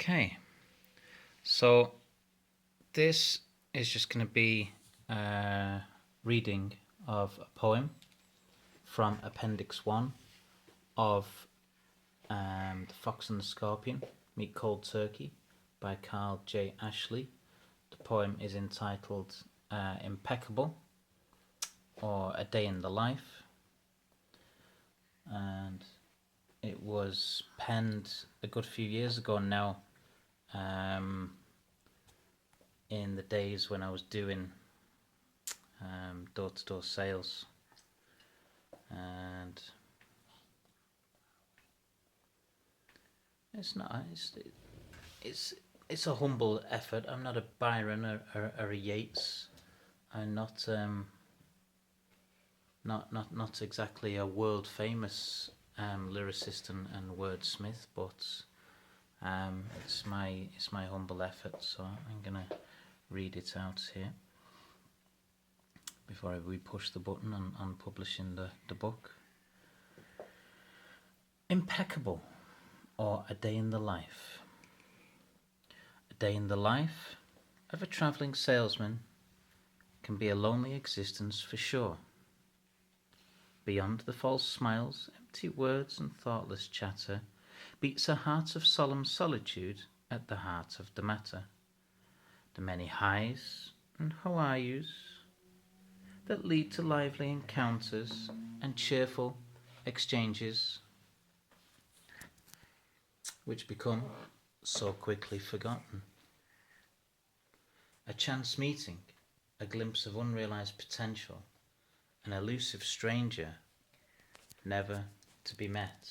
Okay, so this is just going to be a reading of a poem from Appendix 1 of The Fox and the Scorpion, Meet Cold Turkey by Carl.J. Ashley. The poem is entitled Impeccable, or A Day in the Life, and it was penned a good few years ago now, in the days when I was doing door-to-door sales, and it's a humble effort. I'm not a Byron or a Yeats. I'm not exactly a world famous lyricist and wordsmith, but it's my humble effort. So I'm gonna read it out here before we push the button on publishing the book. Impeccable, or A Day in the Life. A day in the life of a travelling salesman can be a lonely existence for sure. Beyond the false smiles, empty words and thoughtless chatter, beats a heart of solemn solitude at the heart of the matter. The many highs and how are yous that lead to lively encounters and cheerful exchanges, which become so quickly forgotten. A chance meeting, a glimpse of unrealized potential, an elusive stranger, never to be met.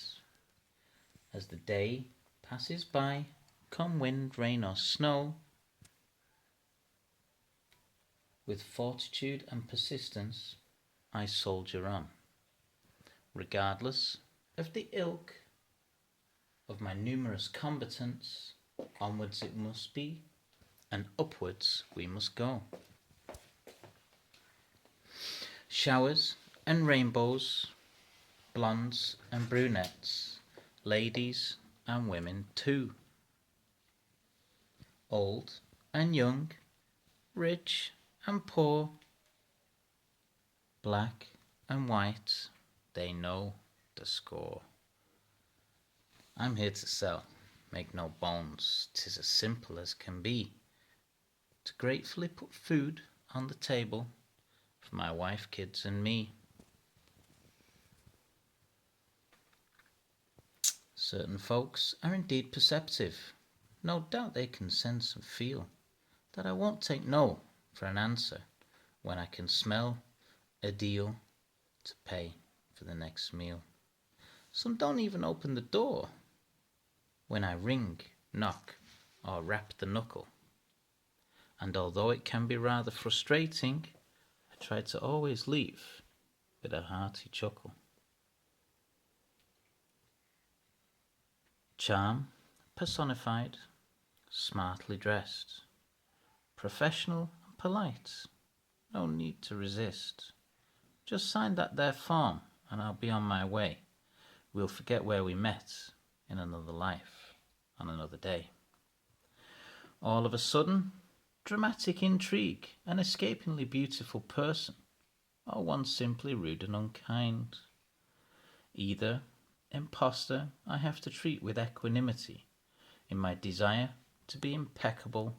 As the day passes by, come wind, rain or snow, with fortitude and persistence I soldier on, regardless of the ilk of my numerous combatants. Onwards it must be, and upwards we must go. Showers and rainbows, blondes and brunettes, ladies and women too, old and young, rich and poor, black and white, they know the score. I'm here to sell, make no bones, 'tis as simple as can be, to gratefully put food on the table for my wife, kids and me. Certain folks are indeed perceptive. No doubt they can sense and feel that I won't take no for an answer when I can smell a deal to pay for the next meal. Some don't even open the door when I ring, knock, or rap the knuckle. And although it can be rather frustrating, I try to always leave with a hearty chuckle. Charm personified, smartly dressed, professional and polite, no need to resist. Just sign that there form and I'll be on my way. We'll forget where we met in another life, on another day. All of a sudden, dramatic intrigue, an escapingly beautiful person, or one simply rude and unkind. Either imposter I have to treat with equanimity in my desire to be impeccable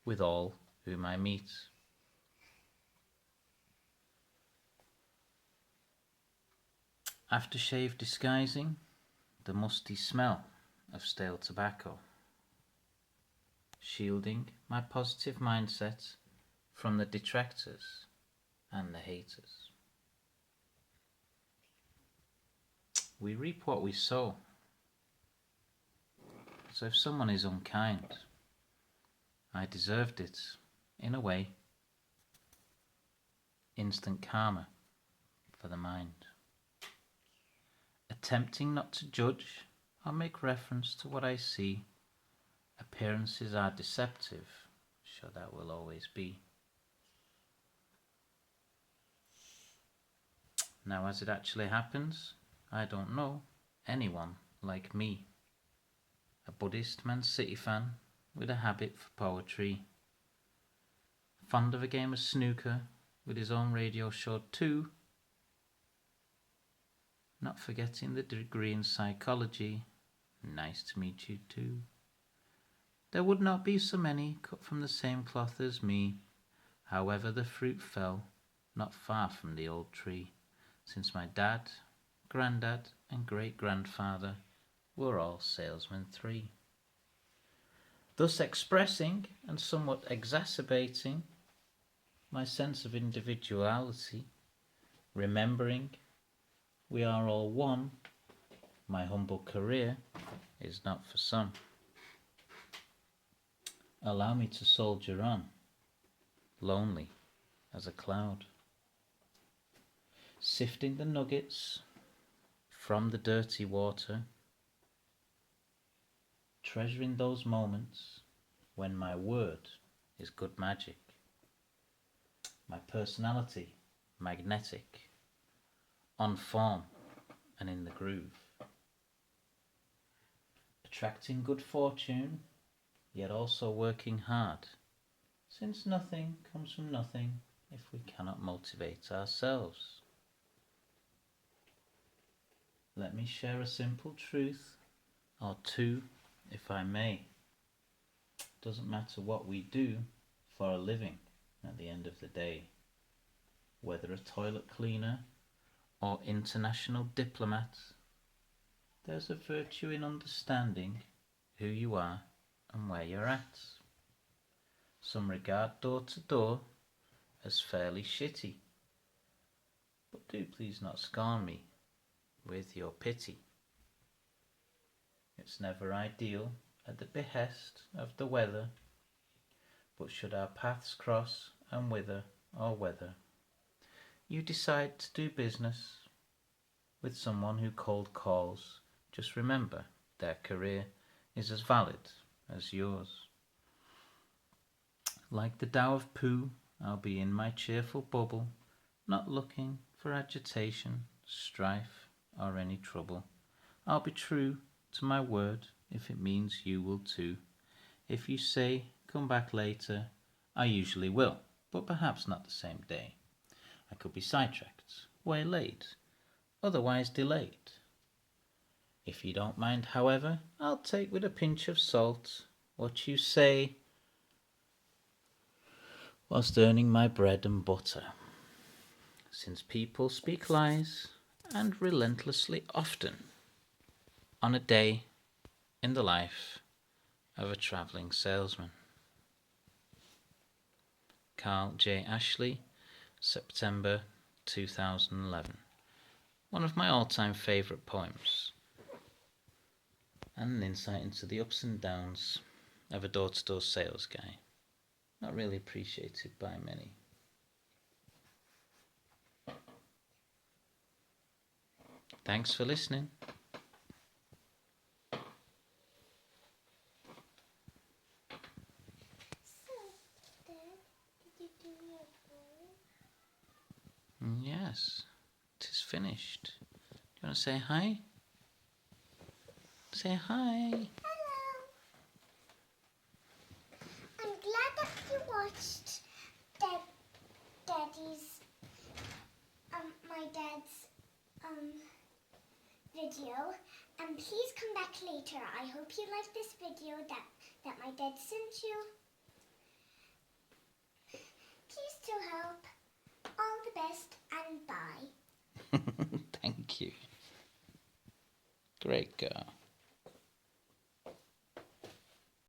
with all whom I meet. Aftershave disguising the musty smell of stale tobacco, shielding my positive mindset from the detractors and the haters. We reap what we sow. So if someone is unkind, I deserved it, in a way. Instant karma for the mind. Attempting not to judge or make reference to what I see, appearances are deceptive, sure that will always be. Now as it actually happens, I don't know anyone like me. a Buddhist Man City fan with a habit for poetry, fond of a game of snooker with his own radio show too, not forgetting the degree in psychology. Nice to meet you too. There would not be so many cut from the same cloth as me, however the fruit fell not far from the old tree, since my dad, grandad, and great-grandfather were all salesmen 3. Thus expressing and somewhat exacerbating my sense of individuality, remembering we are all one, my humble career is not for some. Allow me to soldier on, lonely as a cloud, sifting the nuggets from the dirty water, treasuring those moments when my word is good magic, my personality magnetic, on form and in the groove, attracting good fortune, yet also working hard, since nothing comes from nothing if we cannot motivate ourselves. Let me share a simple truth, or 2, if I may. Doesn't matter what we do for a living at the end of the day, whether a toilet cleaner or international diplomat, there's a virtue in understanding who you are and where you're at. Some regard door to door as fairly shitty, but do please not scorn me with your pity. It's never ideal at the behest of the weather, but should our paths cross and wither or weather, you decide to do business with someone who cold calls, just remember their career is as valid as yours. Like the Tao of Pooh, I'll be in my cheerful bubble, not looking for agitation, strife, or any trouble. I'll be true to my word if it means you will too. If you say come back later, I usually will, but perhaps not the same day. I could be sidetracked, waylaid, otherwise delayed. If you don't mind, however, I'll take with a pinch of salt what you say whilst earning my bread and butter, since people speak lies and relentlessly often on a day in the life of a travelling salesman. Carl.J. Ashley, September 2011. One of my all-time favourite poems, and an insight into the ups and downs of a door-to-door sales guy. Not really appreciated by many. Thanks for listening. Yes, it is finished. Do you want to say hi? Say hi. Hello. I'm glad that you watched Daddy's, my dad's, video. And please come back later. I hope you liked this video that my dad sent you. Please do help. All the best and bye. Thank you. Great girl.